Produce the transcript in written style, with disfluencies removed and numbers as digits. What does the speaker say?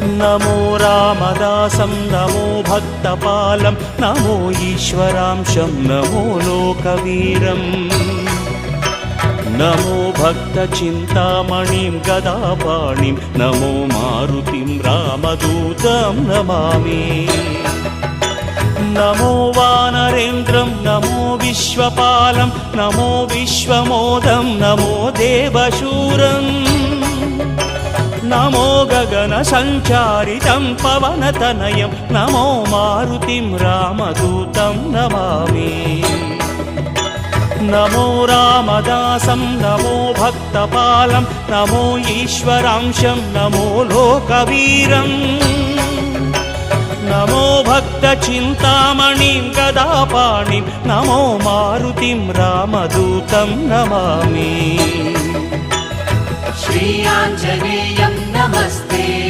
नमो रामदासं नमो भक्तपालं नमो ईश्वरांशं नमो लोकवीरम् नमो भक्तचिन्तामणिं गदापाणिं नमो मारुतिं रामदूतं नमामि नमो वानरेन्द्रं नमो विश्वपालं नमो विश्वमोदं नमो देवशूरम् नमो गगनसञ्चारितं पवनतनयं नमो मारुतिं रामदूतं नमामि नमो रामदासं नमो भक्तपालं नमो ईश्वरांशं नमो लोकवीरम् नमो भक्तचिन्तामणिं गदापाणिं नमो मारुतिं रामदूतं नमामि श्री आञ्जनेयं नमस्ते।